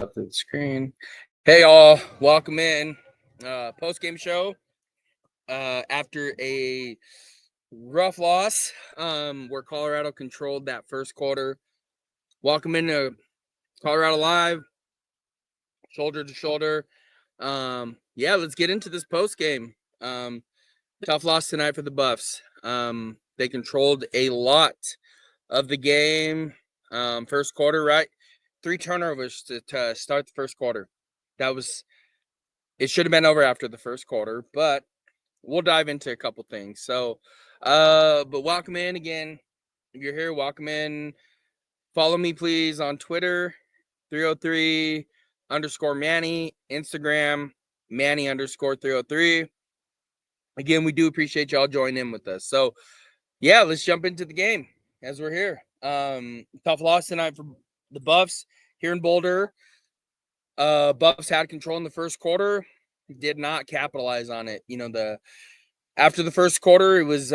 up to the screen. Hey, all, welcome in. Post-game show. After a rough loss, where Colorado controlled that first quarter. Welcome into Colorado Live, shoulder to shoulder. Yeah, let's get into this post-game. Tough loss tonight for the Buffs. They controlled a lot of the game. First quarter, right? 3 turnovers to start the first quarter. It should have been over after the first quarter, but we'll dive into a couple things. So, but welcome in again. If you're here, welcome in. Follow me, please, on Twitter, 303_Manny, Instagram, Manny_303. Again, we do appreciate y'all joining in with us. So, yeah, let's jump into the game as we're here. Tough loss tonight for the Buffs here in Boulder. Buffs had control in the first quarter, did not capitalize on it. After the first quarter, it was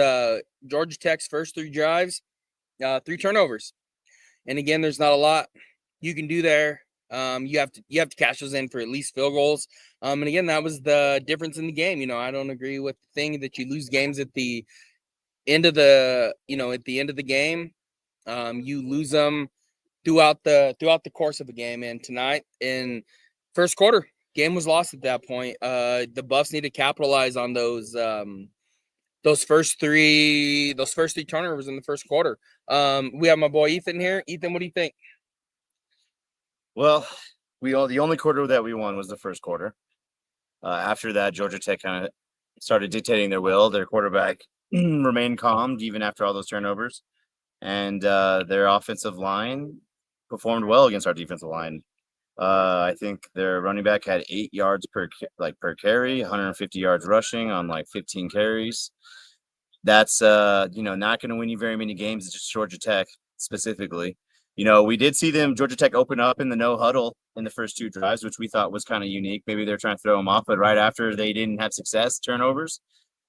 Georgia Tech's first 3 drives, 3 turnovers. And again, there's not a lot you can do there. You have to cash those in for at least field goals. And again, that was the difference in the game. I don't agree with the thing that you lose games at the end of the game. You lose them throughout the course of the game. And tonight in first quarter, game was lost at that point. The Buffs need to capitalize on those first three turnovers in the first quarter. We have my boy Ethan here. Ethan, what do you think? Well, the only quarter that we won was the first quarter. After that, Georgia Tech kind of started dictating their will. Their quarterback remained calm even after all those turnovers, and their offensive line performed well against our defensive line. I think their running back had 8 yards per carry, 150 yards rushing on 15 carries. That's not going to win you very many games. It's just Georgia Tech specifically. We did see Georgia Tech open up in the no huddle in the first 2 drives, which we thought was kind of unique. Maybe they're trying to throw them off, but right after they didn't have success, turnovers,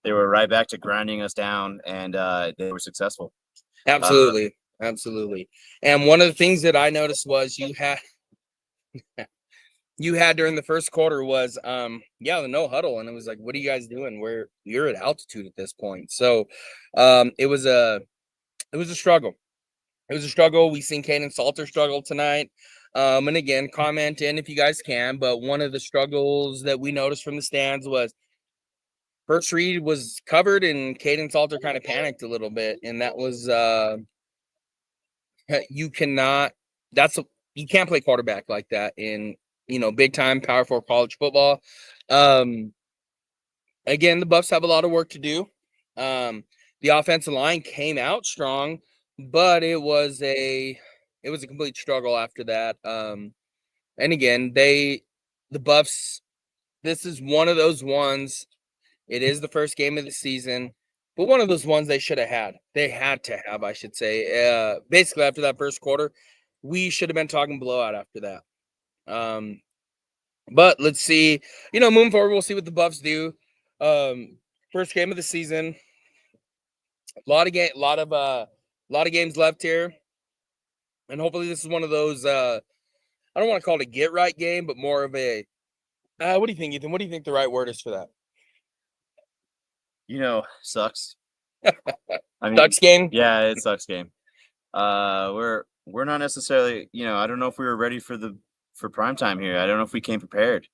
they were right back to grinding us down, and they were successful. Absolutely. And one of the things that I noticed was you had during the first quarter was the no huddle, and it was like, what are you guys doing? You're at altitude at this point. So it was a struggle. It was a struggle. We seen Caden Salter struggle tonight. And again, comment in if you guys can, but one of the struggles that we noticed from the stands was first read was covered and Caden Salter kind of panicked a little bit, and that was you can't play quarterback like that in big time Power 4 college football. Again, the Buffs have a lot of work to do. The offensive line came out strong, but it was a complete struggle after that. And again, the Buffs, this is one of those ones. It is the first game of the season, but one of those ones they should have had. They had to have, I should say. Basically, after that first quarter, we should have been talking blowout after that. But let's see. Moving forward, we'll see what the Buffs do. First game of the season. A lot of games left here, and hopefully this is one of those. I don't want to call it a get right game, but more of a. What do you think, Ethan? What do you think the right word is for that? Sucks. Sucks game. Yeah, it sucks game. We're not necessarily. I don't know if we were ready for prime time here. I don't know if we came prepared.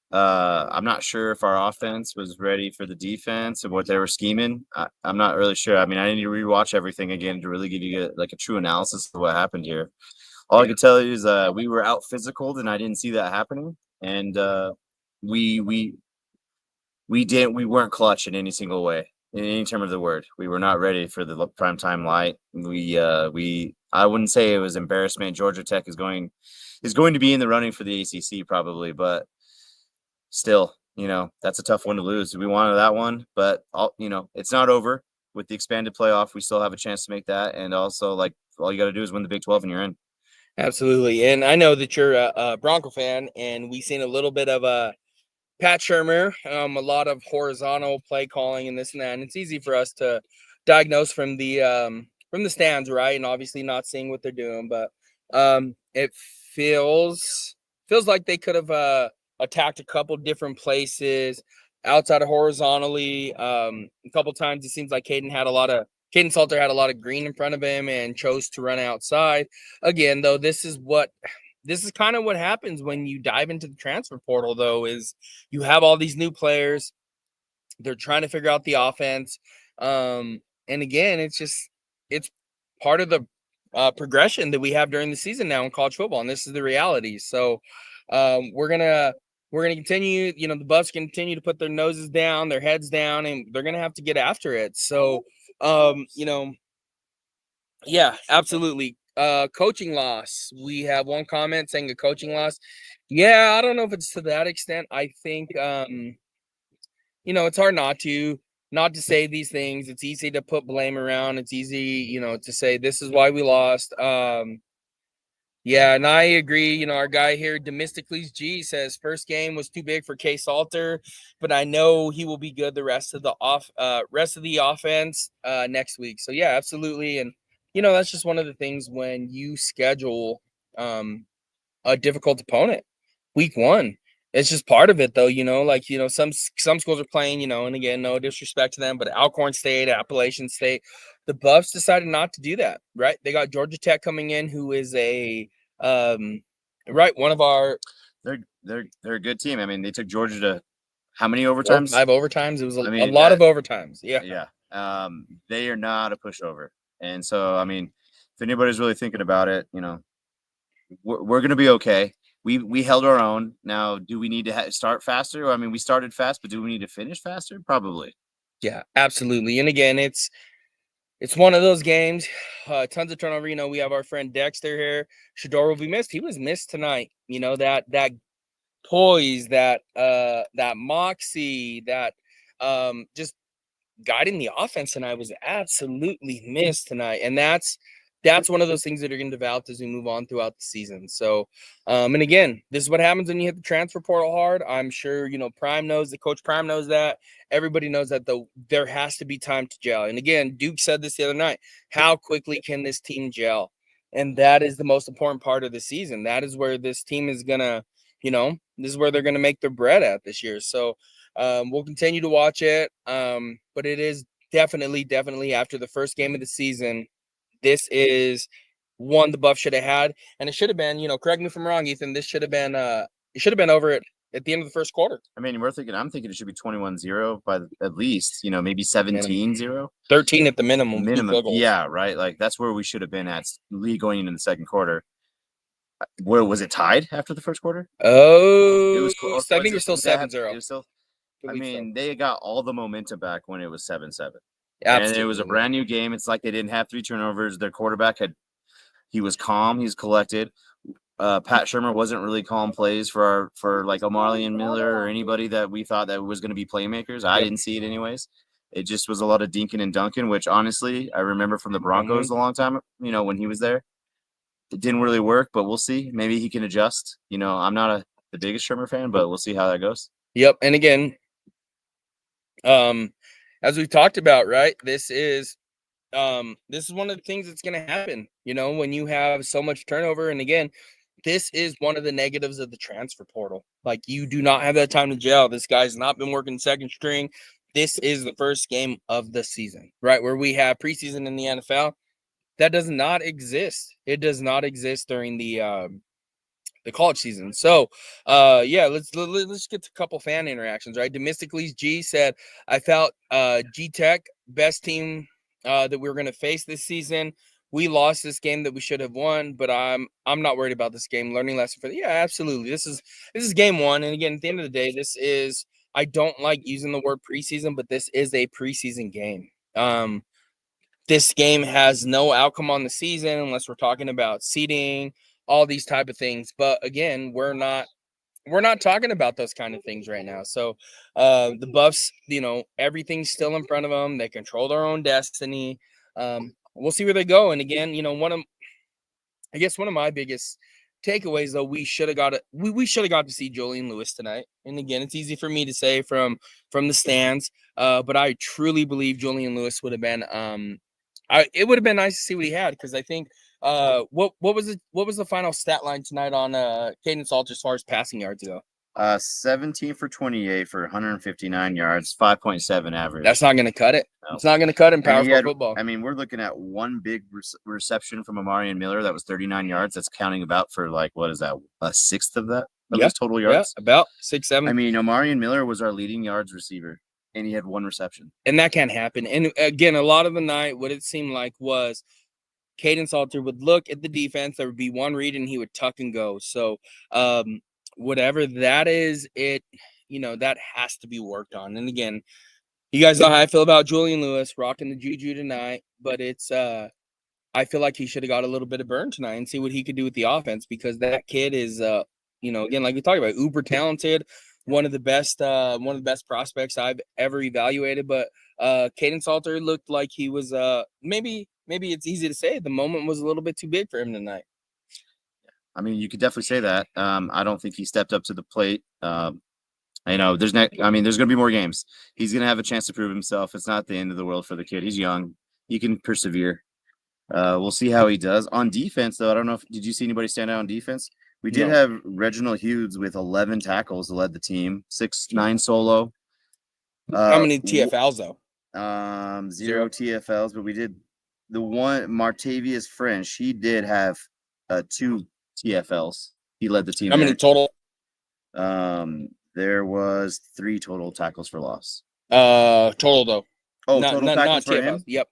I'm not sure if our offense was ready for the defense and what they were scheming. I'm not really sure. I need to rewatch everything again to really give you a true analysis of what happened here. All I can tell you is we were out physicaled, and I didn't see that happening. And we weren't clutch in any single way, in any term of the word. We were not ready for the primetime light. I wouldn't say it was embarrassment. Georgia Tech is going to be in the running for the ACC probably, but still, that's a tough one to lose. We wanted that one, but it's not over. With the expanded playoff, we still have a chance to make that. And also, all you got to do is win the Big 12 and you're in. Absolutely. And I know that you're a Bronco fan, and we've seen a little bit of Pat Shurmur, a lot of horizontal play calling and this and that. And it's easy for us to diagnose from the stands, right? And obviously not seeing what they're doing, but it feels feels like they could have attacked a couple different places outside of horizontally. A couple times it seems like Caden Salter had a lot of green in front of him and chose to run outside. Again, though, this is kind of what happens when you dive into the transfer portal, though, is you have all these new players. They're trying to figure out the offense. And again, it's part of the progression that we have during the season now in college football, and this is the reality. So we're gonna continue. You know, the Buffs continue to put their noses down, their heads down, and they're gonna have to get after it. So, yeah, absolutely. Coaching loss. We have one comment saying a coaching loss. Yeah, I don't know if it's to that extent. I think it's hard not to say these things. It's easy to put blame around. It's easy, to say this is why we lost. Yeah, and I agree. Our guy here, Demistocles G, says first game was too big for K Salter, but I know he will be good the rest of the offense next week. So yeah, absolutely. And that's just one of the things when you schedule a difficult opponent week one. It's just part of it, though. Some schools are playing, and again, no disrespect to them, but Alcorn State, Appalachian State, the Buffs decided not to do that. Right? They got Georgia Tech coming in, who is one of our. They're a good team. I mean, they took Georgia to how many overtimes? 5 overtimes. It was a lot of overtimes. Yeah. Yeah. They are not a pushover, and so I mean, if anybody's really thinking about it, we're going to be okay. We held our own. Now, do we need to start faster? I mean, we started fast, but do we need to finish faster? Probably. Yeah, absolutely. And again, it's one of those games. Tons of turnover. We have our friend Dexter here. Shador will be missed. He was missed tonight. That poise, that moxie, that just guiding the offense tonight was absolutely missed tonight. And that's one of those things that are going to develop as we move on throughout the season. So, and again, this is what happens when you hit the transfer portal hard. I'm sure, Prime knows that. Coach Prime knows that. Everybody knows that, though. There has to be time to gel. And again, Duke said this the other night. How quickly can this team gel? And that is the most important part of the season. That is where this team is going to, this is where they're going to make their bread at this year. So, we'll continue to watch it. But it is definitely after the first game of the season, this is one the Buffs should have had, and it should have been, correct me if I'm wrong, Ethan, this should have been it should have been over at the end of the first quarter. I mean, I'm thinking it should be 21-0 by at least, maybe 17-0. 13 at the minimum. Yeah, right. Like that's where we should have been at going into the second quarter. Where was it tied after the first quarter? Oh, it was close. I think it was still 7-0. It was still. I mean, they got all the momentum back when it was 7-7. Absolutely. And it was a brand new game. It's like they didn't have 3 turnovers. Their quarterback he was calm. He's collected. Pat Shermer wasn't really calling plays for like O'Malley and Miller or anybody that we thought that was going to be playmakers. I didn't see it anyways. It just was a lot of dinking and dunking, which honestly I remember from the Broncos a long time. When he was there, it didn't really work. But we'll see. Maybe he can adjust. I'm not the biggest Shermer fan, but we'll see how that goes. Yep. And again, as we've talked about, right, this is one of the things that's going to happen, when you have so much turnover. And again, this is one of the negatives of the transfer portal. Like, you do not have that time to gel. This guy's not been working second string. This is the first game of the season, right, where we have preseason in the NFL. That does not exist. It does not exist during the college season. So, let's get to a couple fan interactions, right? Demistocles G said, I felt G Tech best team that we were going to face this season. We lost this game that we should have won, but I'm not worried about this game. Learning lesson for absolutely. This is game one, and again, at the end of the day, I don't like using the word preseason, but this is a preseason game. This game has no outcome on the season unless we're talking about seeding, all these type of things. But again, we're not talking about those kind of things right now. So the Buffs, everything's still in front of them. They control their own destiny. We'll see where they go. And again, one of my biggest takeaways, though, we should have got to see Julian Lewis tonight. And again, it's easy for me to say from the stands, but I truly believe Julian Lewis would have been it would have been nice to see what he had, because I think What was it? What was the final stat line tonight on Caden Salter as far as passing yards go? 17 for 28 for 159 yards, 5.7 average. That's not going to cut it. No. It's not going to cut in And Power he 4 had, football. I mean, we're looking at one big reception from Amarian Miller that was 39 yards. That's counting about for like, what is that? A sixth of that of his total yards. Yeah, about 6, 7. I mean, Amarian Miller was our leading yards receiver, and he had one reception. And that can't happen. And again, a lot of the night, what it seemed like was Caden Salter would look at the defense. There would be one read, and he would tuck and go. So, whatever that is, that has to be worked on. And again, you guys know how I feel about Julian Lewis rocking the juju tonight, but it's I feel like he should have got a little bit of burn tonight and see what he could do with the offense, because that kid is again, like we talked about, uber talented, one of the best prospects I've ever evaluated. But Caden Salter looked like he was maybe it's easy to say the moment was a little bit too big for him tonight. I mean, you could definitely say that. I don't think he stepped up to the plate. There's going to be more games. He's going to have a chance to prove himself. It's not the end of the world for the kid. He's young. He can persevere. We'll see how he does. On defense, though, I don't know did you see anybody stand out on defense? We did have Reginald Hughes with 11 tackles, led the team, 6'9" solo. How many TFLs, though? 0 TFLs, but we did the one, Martavius French, he did have 2 TFLs. He led the team. How many total? There was 3 total tackles for loss. Total, though. Oh, total tackles for him? Yep.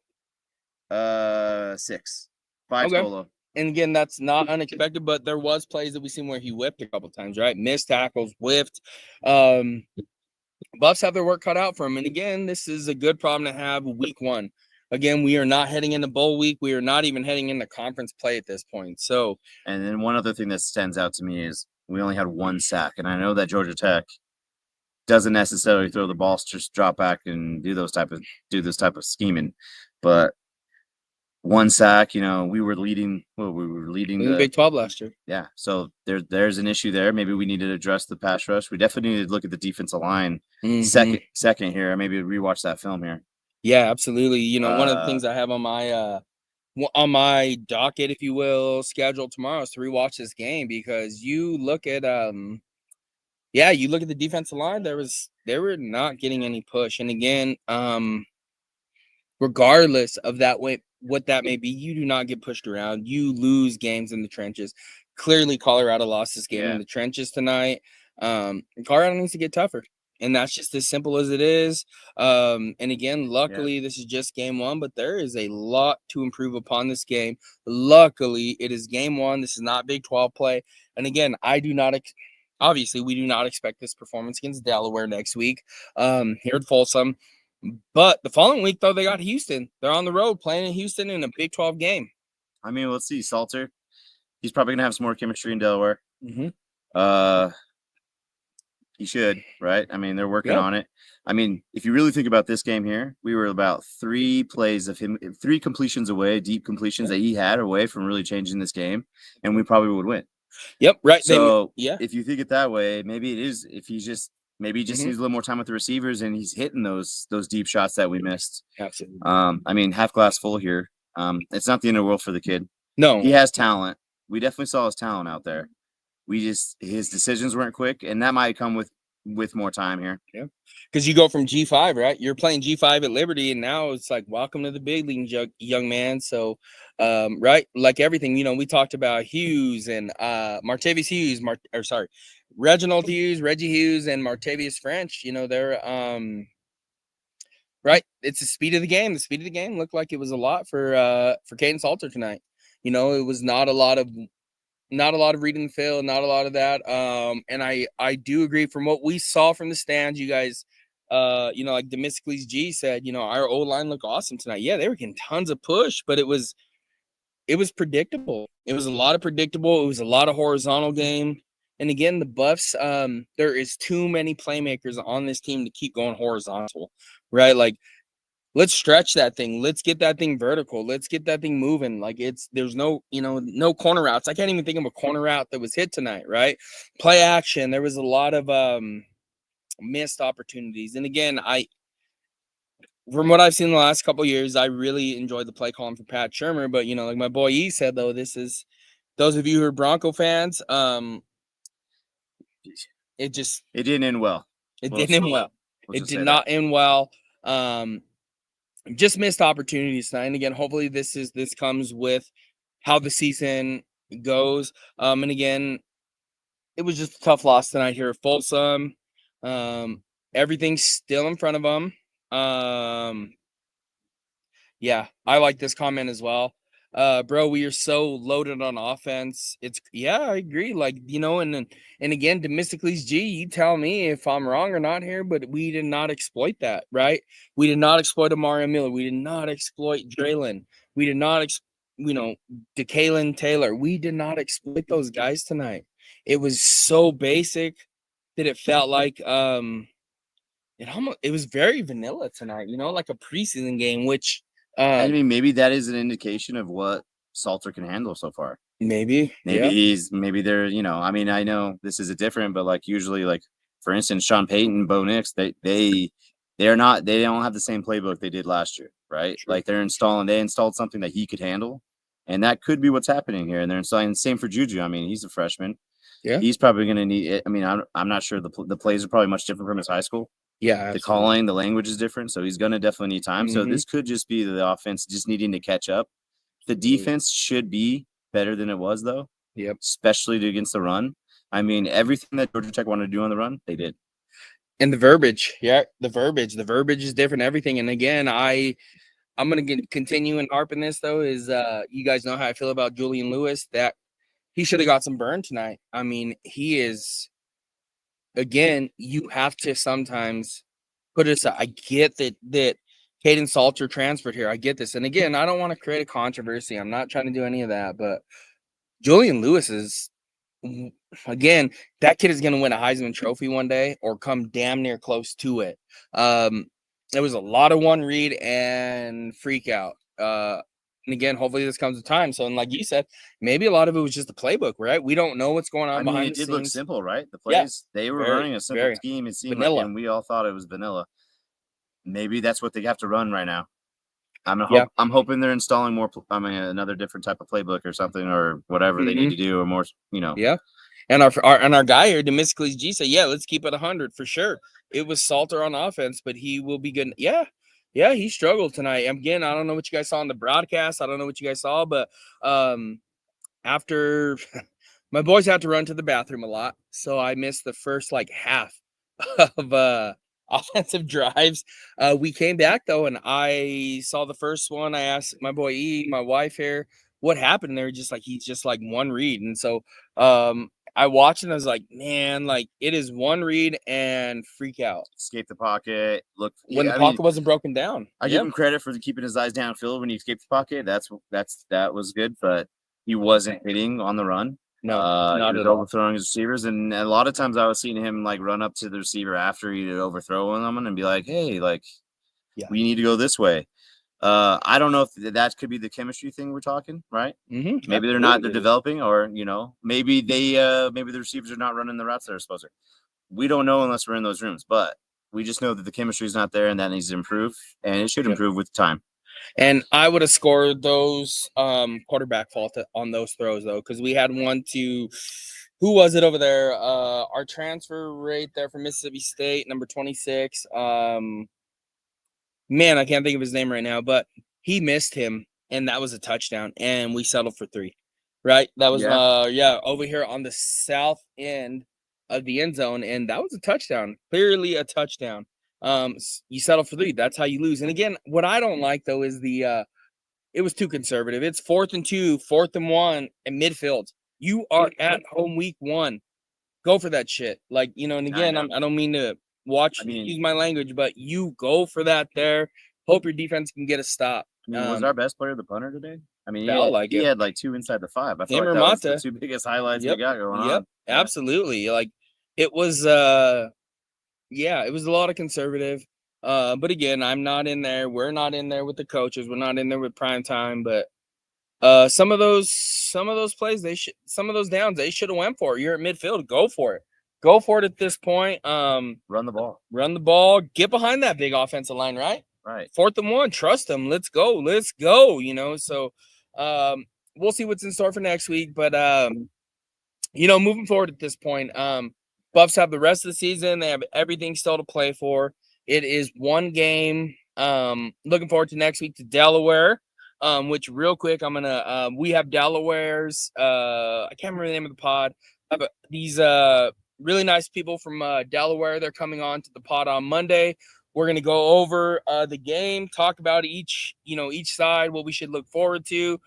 6. 5 total. And again, that's not unexpected, but there was plays that we seen where he whipped a couple times, right? Missed tackles, whiffed. Buffs have their work cut out for him. And again, this is a good problem to have week 1. Again, we are not heading into bowl week. We are not even heading into conference play at this point. So, and then one other thing that stands out to me is we only had 1 sack. And I know that Georgia Tech doesn't necessarily throw the ball, just drop back and do this type of scheming. But 1 sack, we were leading. Well, we were leading the Big 12 last year. Yeah, so there's an issue there. Maybe we need to address the pass rush. We definitely need to look at the defensive line. Second here. Maybe rewatch that film here. Yeah, absolutely. One of the things I have on my docket, if you will, schedule tomorrow is to rewatch this game, because you look at you look at the defensive line. They were not getting any push, and again, regardless of that way, what that may be, you do not get pushed around. You lose games in the trenches. Clearly, Colorado lost this game in the trenches tonight. Colorado needs to get tougher, and that's just as simple as it is. And again, luckily, this is just game 1, but there is a lot to improve upon this game. Luckily, it is game 1. This is not Big 12 play. And again, obviously, we do not expect this performance against Delaware next week here at Folsom. But the following week, though, they got Houston. They're on the road playing in Houston in a Big 12 game. I mean, let's see. Salter, he's probably going to have some more chemistry in Delaware. He should, right? I mean, they're working on it. I mean, if you really think about this game here, we were about 3 plays of him, 3 completions away, deep completions that he had away from really changing this game, and we probably would win. Yep, right. So, if you think it that way, maybe it is, if he just needs a little more time with the receivers and he's hitting those deep shots that we missed. Absolutely. I mean, half glass full here. It's not the end of the world for the kid. No. He has talent. We definitely saw his talent out there. His decisions weren't quick, and that might come with more time here. Yeah. Because you go from G5, right? You're playing G5 at Liberty, and now it's like, welcome to the big league, young man. So, right, like everything, we talked about Hughes and Martavius Hughes, Reginald Hughes, Reggie Hughes, and Martavius French. They're right. It's the speed of the game. The speed of the game looked like it was a lot for Caden Salter tonight. It was not a lot of reading the field, not a lot of that. And I do agree from what we saw from the stands, you guys, like Demysticles G said, our O-line looked awesome tonight. Yeah, they were getting tons of push, but it was predictable. It was a lot of predictable. It was a lot of horizontal game. And again, the Buffs, there is too many playmakers on this team to keep going horizontal, right? Like, let's stretch that thing. Let's get that thing vertical. Let's get that thing moving. Like, there's no corner routes. I can't even think of a corner route that was hit tonight, right? Play action. There was a lot of missed opportunities. And again, from what I've seen the last couple of years, I really enjoyed the play calling for Pat Shurmur. But like my boy E said, though, this is those of you who are Bronco fans. It didn't end well. It didn't end well. It did not end well. Just missed opportunities tonight. And again, hopefully this comes with how the season goes. And again, it was just a tough loss tonight here at Folsom. Everything's still in front of them. Yeah, I like this comment as well. Bro, we are so loaded on offense. I agree. Like, and again, Demysticles G, you tell me if I'm wrong or not here, but we did not exploit that, right? We did not exploit Amari Miller. We did not exploit Draylon. We did not, DeKalen Taylor. We did not exploit those guys tonight. It was so basic that it felt like it was very vanilla tonight, like a preseason game, which I mean, maybe that is an indication of what Salter can handle so far. Maybe they're, I mean, I know this is a different, but like usually, like for instance, Sean Payton, Bo Nix, they don't have the same playbook they did last year, right? True. Like they installed something that he could handle, and that could be what's happening here. And they're installing the same for Juju. I mean, he's a freshman. Yeah, he's probably going to need it. I mean, I'm not sure the plays are probably much different from his high school. Yeah, absolutely. The calling, the language is different, so he's going to definitely need time. So this could just be the offense just needing to catch up. The defense should be better than it was, though. Yep. Especially against the run. I mean, everything that Georgia Tech wanted to do on the run, they did. And the verbiage, the verbiage is different. Everything, and again, I'm going to continue and harp in this though. Is you guys know how I feel about Julian Lewis? That he should have got some burn tonight. I mean, he is. Again, you have to sometimes put it aside. I get that Caden Salter transferred here. I get this. And again, I don't want to create a controversy. I'm not trying to do any of that. But Julian Lewis is, again, that kid is going to win a Heisman Trophy one day or come damn near close to it. There was a lot of one read and freak out. And again, hopefully this comes with time. So, and like you said, maybe a lot of it was just the playbook, right? We don't know what's going on behind the scenes. It did look simple, right? The plays, they were running a simple scheme. It seemed vanilla. Like, and we all thought it was vanilla. Maybe that's what they have to run right now. I'm hoping they're installing another different type of playbook or something or whatever they need to do or more, Yeah. And our guy here, Demysticles G, said, yeah, let's keep it 100 for sure. It was Salter on offense, but he will be good. Yeah, he struggled tonight. Again, I don't know what you guys saw on the broadcast. I don't know what you guys saw, but after my boys had to run to the bathroom a lot, so I missed the first half of offensive drives. We came back though, and I saw the first one. I asked my boy E, my wife here, what happened. And they were just like, he's just like one read, and so I watched and I was like, man, it is one read and freak out. Escape the pocket. Look, when the pocket wasn't broken down. I give him credit for keeping his eyes downfield when he escaped the pocket. That was good, but he wasn't hitting on the run. No, not at all. Overthrowing his receivers, and a lot of times I was seeing him run up to the receiver after he'd overthrow them and be like, "Hey, we need to go this way." I don't know if that could be the chemistry thing we're talking, right? Mm-hmm. Maybe they're not. They're developing, or maybe the receivers are not running the routes they're supposed to. We don't know unless we're in those rooms, but we just know that the chemistry is not there, and that needs to improve, and it should improve with time. And I would have scored those quarterback fault on those throws though, because we had one to who was it over there? Our transfer right there from Mississippi State, number 26. Man, I can't think of his name right now, but he missed him, and that was a touchdown, and we settled for 3. Right? That was over here on the south end of the end zone, and that was a touchdown. Clearly a touchdown. You settle for 3. That's how you lose. And again, what I don't like though is it was too conservative. It's 4th and 2, 4th and 1, and midfield. You are at home week 1. Go for that shit. And again, I don't mean to use my language, but you go for that there. Hope your defense can get a stop. Was our best player the punter today? I mean, he had 2 inside the 5. I thought that was the 2 biggest highlights we got going on. Yeah. Absolutely. It was it was a lot of conservative. But again, I'm not in there. We're not in there with the coaches. We're not in there with prime time. But some of those plays, some of those downs, they should have went for it. You're at midfield. Go for it. Go for it at this point. Run the ball. Run the ball. Get behind that big offensive line, right? Right. 4th and 1. Trust them. Let's go. Let's go. So we'll see what's in store for next week. But moving forward at this point, Buffs have the rest of the season. They have everything still to play for. It is one game. Looking forward to next week to Delaware. Which real quick, we have Delaware's I can't remember the name of the pod. These really nice people from Delaware. They're coming on to the pod on Monday. We're gonna go over the game, talk about each side, what we should look forward to.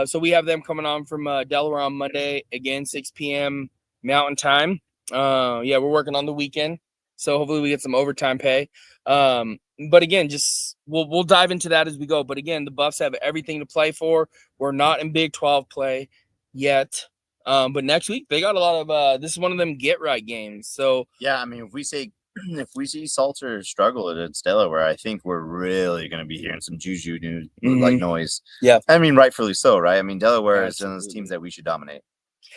So we have them coming on from Delaware on Monday, again, 6 p.m. Mountain Time. We're working on the weekend, so hopefully we get some overtime pay. But again, just we'll dive into that as we go. But again, the Buffs have everything to play for. We're not in Big 12 play yet. But next week they got a lot of this is one of them get right games. So yeah, I mean, if we see Salter struggle against Delaware, I think we're really going to be hearing some juju news, like noise. Yeah, I mean, rightfully so, right? I mean, Delaware is one of those absolutely. teams that we should dominate.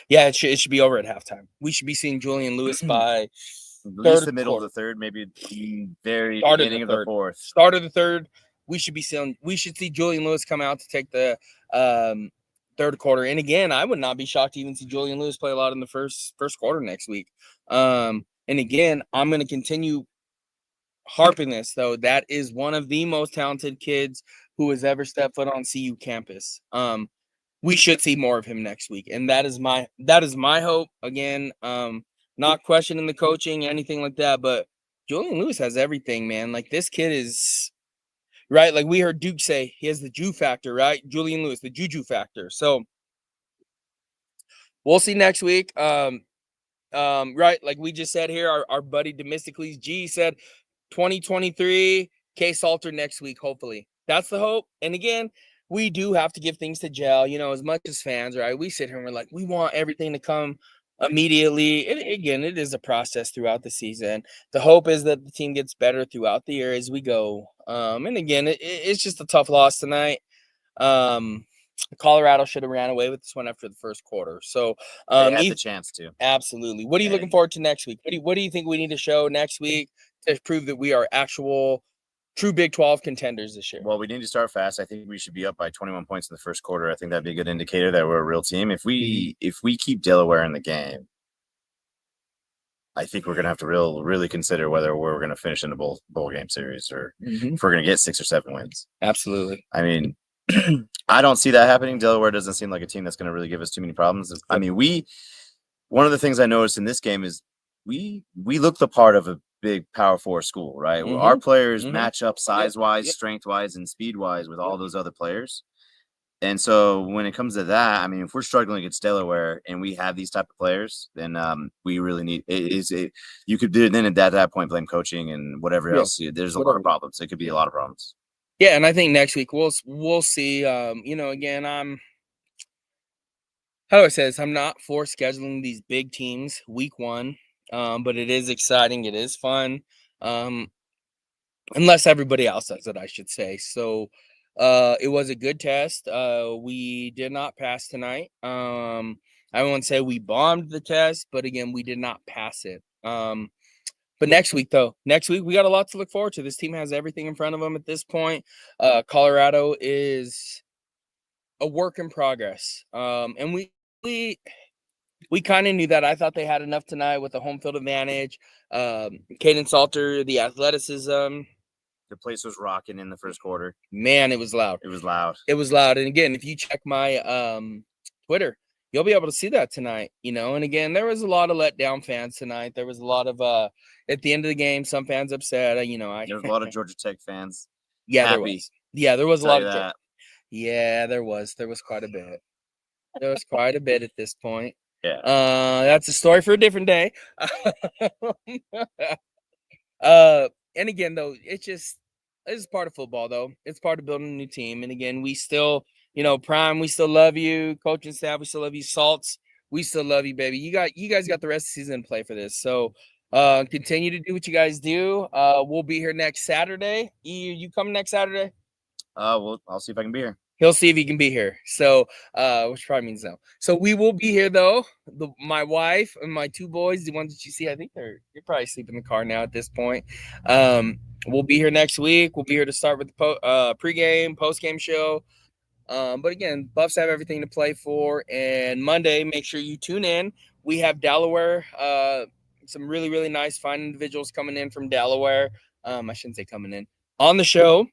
Yeah, it should be over at halftime. We should be seeing Julian Lewis by at least the middle of the third, maybe the very beginning of the fourth. Start of the third, we should see Julian Lewis come out to take the third quarter. And again, I would not be shocked to even see Julian Lewis play a lot in the first quarter next week. And again, I'm going to continue harping this, though. That is one of the most talented kids who has ever stepped foot on CU campus. We should see more of him next week, and that is my hope. Again, not questioning the coaching, anything like that, but Julian Lewis has everything, man. Like, this kid is right. Like we heard Duke say, he has the Jew factor, right? Julian Lewis, the Juju factor. So we'll see next week. Right, like we just said here, our buddy Demysticles G said 2023 K Salter next week, hopefully. That's the hope. And again, we do have to give things to gel, as much as fans, right? We sit here and we're like, we want everything to come immediately. Again, it is a process throughout the season. The hope is that the team gets better throughout the year as we go. And again, it's just a tough loss tonight. Colorado should have ran away with this one after the first quarter. So they had the chance to. Absolutely. What are you looking forward to next week? What do you think we need to show next week to prove that we are actual true Big 12 contenders this year? Well, we need to start fast. I think we should be up by 21 points in the first quarter. I think that'd be a good indicator that we're a real team. If we keep Delaware in the game, I think we're gonna have to really consider whether we're gonna finish in a bowl game series or if we're gonna get 6 or 7 wins. Absolutely. I mean, I don't see that happening. Delaware doesn't seem like a team that's going to really give us too many problems. I mean, one of the things I noticed in this game is we look the part of a big Power 4 school, right? Our players match up size-wise, strength-wise, and speed-wise with all those other players. And so when it comes to that, I mean, if we're struggling against Delaware and we have these type of players, then we really need you could then at that point blame coaching and whatever else. There's a lot of problems. It could be a lot of problems. Yeah, and I think next week we'll see. Again, how do I say this? I'm not for scheduling these big teams week one, but it is exciting. It is fun, unless everybody else does it, I should say. So it was a good test. We did not pass tonight. I won't say we bombed the test, but again, we did not pass it. But next week we got a lot to look forward to. This team has everything in front of them at this point. Colorado is a work in progress. And we kind of knew that. I thought they had enough tonight with the home field advantage. Caden Salter, the athleticism. The place was rocking in the first quarter. Man, it was loud. It was loud. And again, if you check my Twitter, you'll be able to see that tonight, and again, there was a lot of letdown fans tonight. There was a lot of at the end of the game, some fans upset. There was a lot of Georgia Tech fans. Yeah, happy. There was. Yeah, there was a lot of that. Yeah, there was quite a bit. There was quite a bit at this point. Yeah. That's a story for a different day. And again, though, it's part of football, though. It's part of building a new team. And again, we still, Prime, we still love you. Coaching staff, we still love you. Salts, we still love you, baby. You guys got the rest of the season to play for this. So continue to do what you guys do. We'll be here next Saturday. You coming next Saturday? Well, I'll see if I can be here. he'll see if he can be here. So, which probably means no. So we will be here though. My wife and my two boys, the ones that you see, I think you're probably sleeping in the car now at this point. We'll be here next week. We'll be here to start with the pregame, postgame show. But again, Buffs have everything to play for. And Monday, make sure you tune in. We have Delaware, some really, really nice, fine individuals coming in from Delaware. I shouldn't say coming in on the show.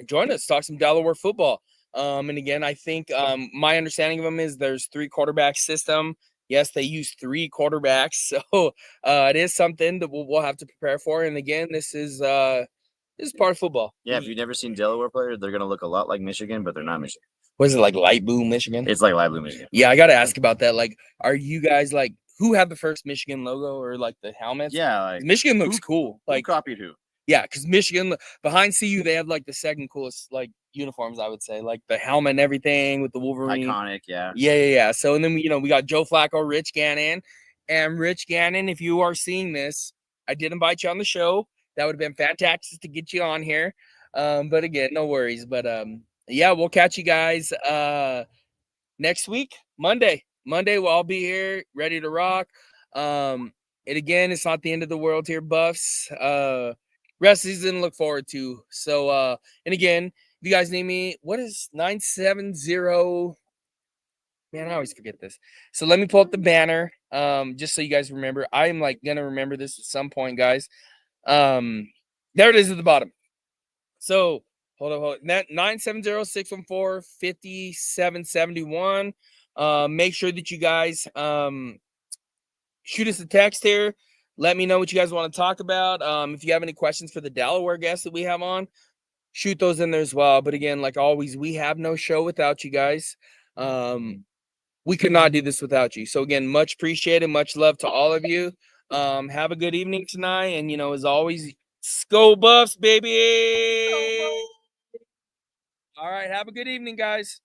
Join us, talk some Delaware football. And again, I think my understanding of them is there's 3 quarterback system. Yes, they use 3 quarterbacks, so it is something that we'll have to prepare for. And again, this is part of football. Yeah, if you've never seen Delaware players, they're gonna look a lot like Michigan, but they're not Michigan. What is it, like light blue Michigan? It's like light blue Michigan. Yeah, I got to ask about that. Like, are you guys like who had the first Michigan logo or like the helmets? Yeah, like Michigan looks cool. Like, who copied who? Yeah, because Michigan behind CU, they have like the second coolest like uniforms, I would say, like the helmet and everything with the Wolverine. Iconic, yeah. Yeah. So and then we got Joe Flacco, Rich Gannon, and Rich Gannon. If you are seeing this, I did invite you on the show. That would have been fantastic to get you on here. But again, no worries. But yeah, we'll catch you guys next week, Monday. We'll all be here, ready to rock. And again, it's not the end of the world here, Buffs. Rest of the season to look forward to. So, and again, if you guys need me, what is 970? Man, I always forget this. So let me pull up the banner, just so you guys remember. I am like gonna remember this at some point, guys. There it is at the bottom. So hold on. 970-614-5771. Make sure that you guys shoot us a text here. Let me know what you guys want to talk about. If you have any questions for the Delaware guests that we have on, shoot those in there as well. But again, like always, we have no show without you guys. We could not do this without you. So again, much appreciated. Much love to all of you. Have a good evening tonight. And, as always, Go Buffs, baby. All right. Have a good evening, guys.